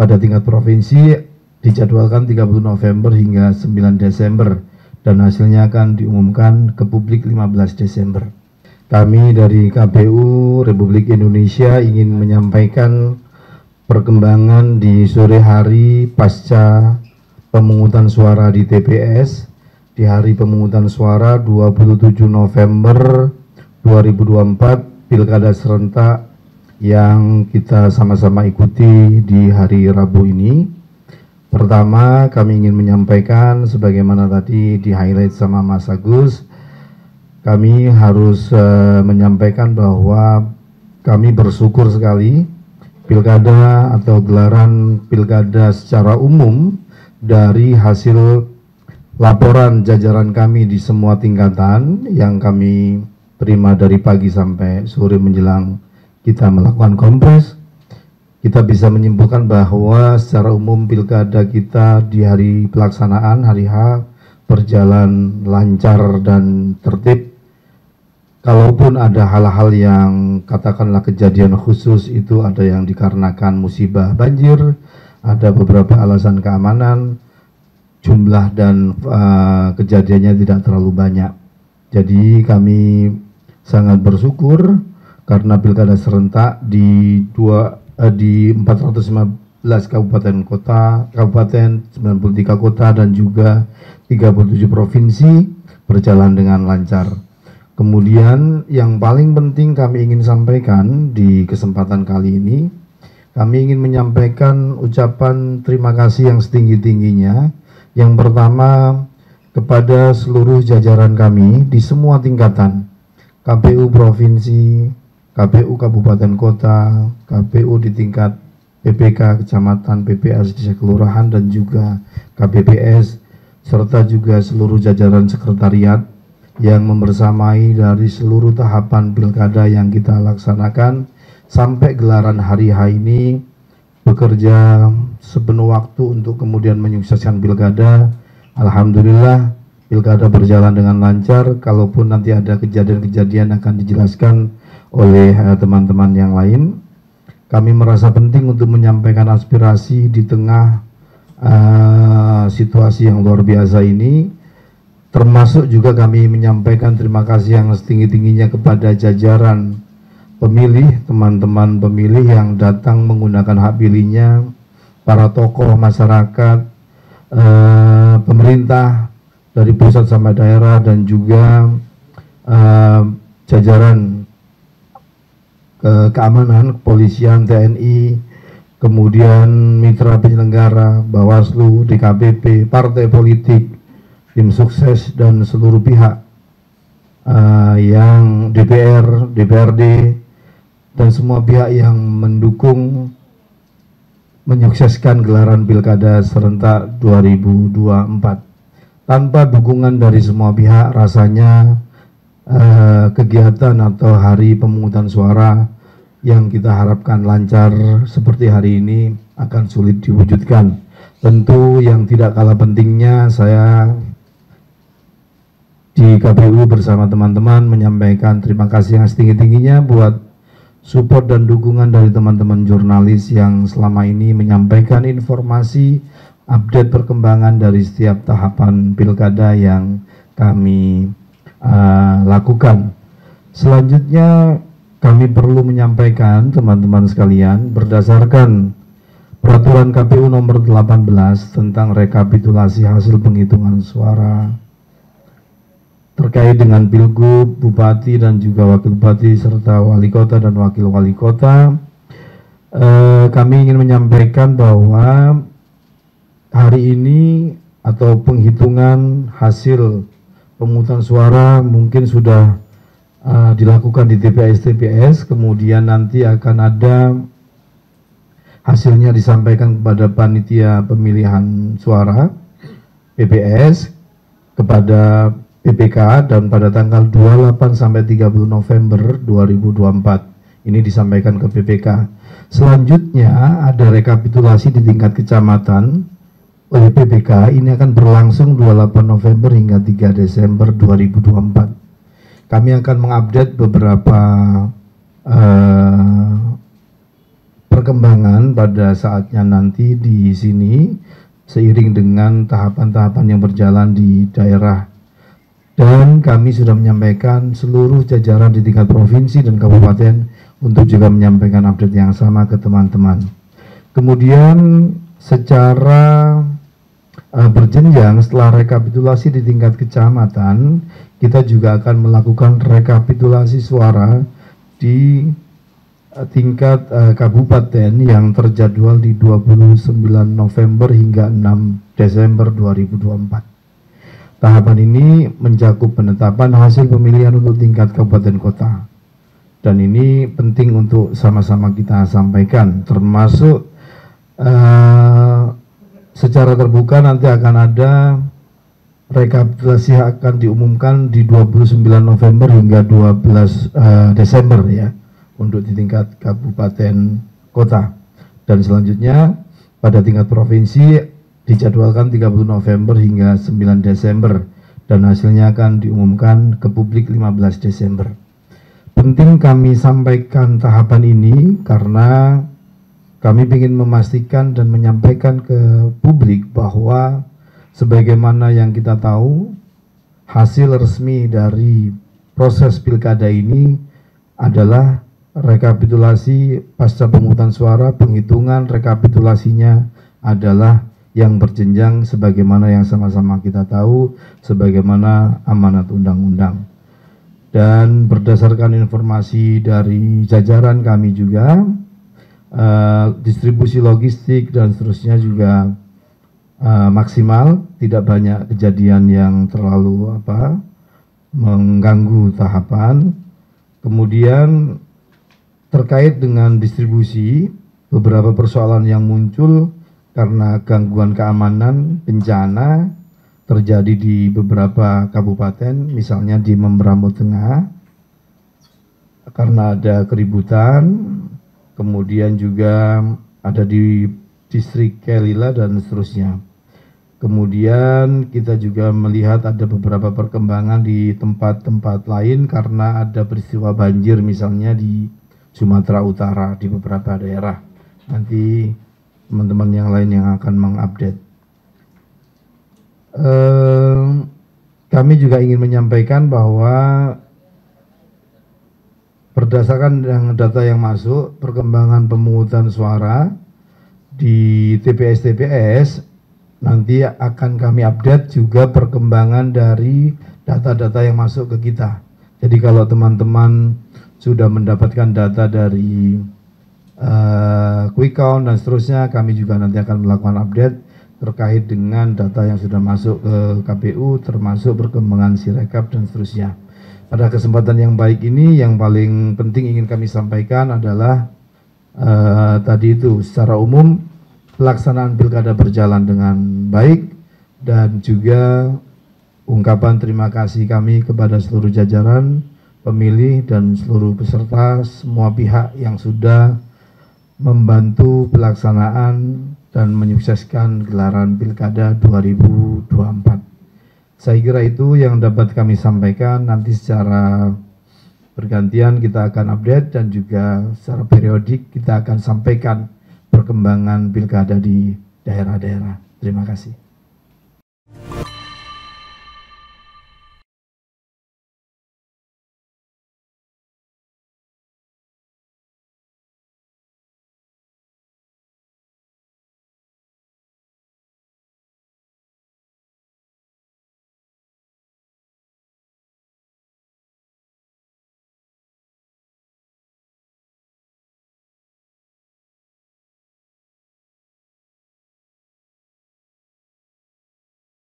pada tingkat provinsi dijadwalkan 30 November hingga 9 Desember dan hasilnya akan diumumkan ke publik 15 Desember. Kami dari KPU Republik Indonesia ingin menyampaikan perkembangan di sore hari pasca pemungutan suara di TPS di hari pemungutan suara 27 November 2024 Pilkada serentak yang kita sama-sama ikuti di hari Rabu ini. Pertama, kami ingin menyampaikan sebagaimana tadi di highlight sama Mas Agus, kami harus menyampaikan bahwa kami bersyukur sekali pilkada atau gelaran pilkada secara umum dari hasil laporan jajaran kami di semua tingkatan yang kami terima dari pagi sampai sore menjelang kita melakukan kompres, kita bisa menyimpulkan bahwa secara umum pilkada kita di hari pelaksanaan hari H berjalan lancar dan tertib. Kalaupun ada hal-hal yang katakanlah kejadian khusus itu ada yang dikarenakan musibah banjir, ada beberapa alasan keamanan, jumlah dan kejadiannya tidak terlalu banyak. Jadi kami sangat bersyukur karena pilkada serentak di 415 kabupaten kota, 93 kota dan juga 37 provinsi berjalan dengan lancar. Kemudian yang paling penting kami ingin sampaikan di kesempatan kali ini, kami ingin menyampaikan ucapan terima kasih yang setinggi-tingginya. Yang pertama kepada seluruh jajaran kami di semua tingkatan, KPU Provinsi, KPU Kabupaten Kota, KPU di tingkat PPK, Kecamatan, PPS, Desa Kelurahan, dan juga KPPS, serta juga seluruh jajaran sekretariat yang membersamai dari seluruh tahapan pilkada yang kita laksanakan sampai gelaran hari H ini bekerja sepenuh waktu untuk kemudian menyukseskan pilkada. Alhamdulillah pilkada berjalan dengan lancar, kalaupun nanti ada kejadian-kejadian akan dijelaskan oleh teman-teman yang lain. Kami merasa penting untuk menyampaikan aspirasi di tengah situasi yang luar biasa ini, termasuk juga kami menyampaikan terima kasih yang setinggi-tingginya kepada jajaran pemilih, teman-teman pemilih yang datang menggunakan hak pilihnya, para tokoh masyarakat, pemerintah dari pusat sampai daerah, dan juga jajaran keamanan, kepolisian, TNI, kemudian mitra penyelenggara, Bawaslu, DKPP, partai politik, tim sukses, dan seluruh pihak yang DPR, DPRD, dan semua pihak yang mendukung menyukseskan gelaran Pilkada serentak 2024. Tanpa dukungan dari semua pihak, rasanya kegiatan atau hari pemungutan suara yang kita harapkan lancar seperti hari ini akan sulit diwujudkan. Tentu yang tidak kalah pentingnya, saya di KPU bersama teman-teman menyampaikan terima kasih yang setinggi-tingginya buat support dan dukungan dari teman-teman jurnalis yang selama ini menyampaikan informasi update perkembangan dari setiap tahapan pilkada yang kami lakukan. Selanjutnya kami perlu menyampaikan teman-teman sekalian, berdasarkan peraturan KPU nomor 18 tentang rekapitulasi hasil penghitungan suara terkait dengan pilgub, bupati, dan juga wakil bupati, serta wali kota dan wakil wali kota, kami ingin menyampaikan bahwa hari ini atau penghitungan hasil pemungutan suara mungkin sudah dilakukan di TPS, kemudian nanti akan ada hasilnya disampaikan kepada panitia pemilihan suara PPS, kepada PPK, dan pada tanggal 28 sampai 30 November 2024 ini disampaikan ke PPK. Selanjutnya ada rekapitulasi di tingkat kecamatan oleh PPK, ini akan berlangsung 28 November hingga 3 Desember 2024. Kami akan mengupdate beberapa perkembangan pada saatnya nanti di sini seiring dengan tahapan-tahapan yang berjalan di daerah. Dan kami sudah menyampaikan seluruh jajaran di tingkat provinsi dan kabupaten untuk juga menyampaikan update yang sama ke teman-teman. Kemudian secara berjenjang setelah rekapitulasi di tingkat kecamatan, kita juga akan melakukan rekapitulasi suara di tingkat kabupaten yang terjadwal di 29 November hingga 6 Desember 2024. Tahapan ini mencakup penetapan hasil pemilihan untuk tingkat kabupaten kota. Dan ini penting untuk sama-sama kita sampaikan, termasuk secara terbuka nanti akan ada rekapitulasi akan diumumkan di 29 November hingga 12 Desember ya untuk di tingkat kabupaten kota. Dan selanjutnya pada tingkat provinsi dijadwalkan 30 November hingga 9 Desember dan hasilnya akan diumumkan ke publik 15 Desember. Penting kami sampaikan tahapan ini karena kami ingin memastikan dan menyampaikan ke publik bahwa sebagaimana yang kita tahu, hasil resmi dari proses pilkada ini adalah rekapitulasi pasca pemungutan suara, penghitungan rekapitulasinya adalah yang berjenjang sebagaimana yang sama-sama kita tahu, sebagaimana amanat undang-undang. Dan berdasarkan informasi dari jajaran kami juga, distribusi logistik dan seterusnya juga maksimal, tidak banyak kejadian yang terlalu mengganggu tahapan. Kemudian terkait dengan distribusi, beberapa persoalan yang muncul karena gangguan keamanan bencana terjadi di beberapa kabupaten, misalnya di Membramo Tengah karena ada keributan. Kemudian juga ada di distrik Kelila dan seterusnya. Kemudian kita juga melihat ada beberapa perkembangan di tempat-tempat lain karena ada peristiwa banjir misalnya di Sumatera Utara di beberapa daerah. Nanti teman-teman yang lain yang akan mengupdate. Kami juga ingin menyampaikan bahwa berdasarkan data yang masuk, perkembangan pemungutan suara di TPS-TPS nanti akan kami update juga perkembangan dari data-data yang masuk ke kita. Jadi kalau teman-teman sudah mendapatkan data dari quick count dan seterusnya, kami juga nanti akan melakukan update terkait dengan data yang sudah masuk ke KPU, termasuk perkembangan Sirekap dan seterusnya. Pada kesempatan yang baik ini, yang paling penting ingin kami sampaikan adalah tadi itu secara umum pelaksanaan pilkada berjalan dengan baik dan juga ungkapan terima kasih kami kepada seluruh jajaran pemilih dan seluruh peserta, semua pihak yang sudah membantu pelaksanaan dan menyukseskan gelaran pilkada 2024. Saya kira itu yang dapat kami sampaikan. Nanti secara bergantian kita akan update dan juga secara periodik kita akan sampaikan perkembangan pilkada di daerah-daerah. Terima kasih.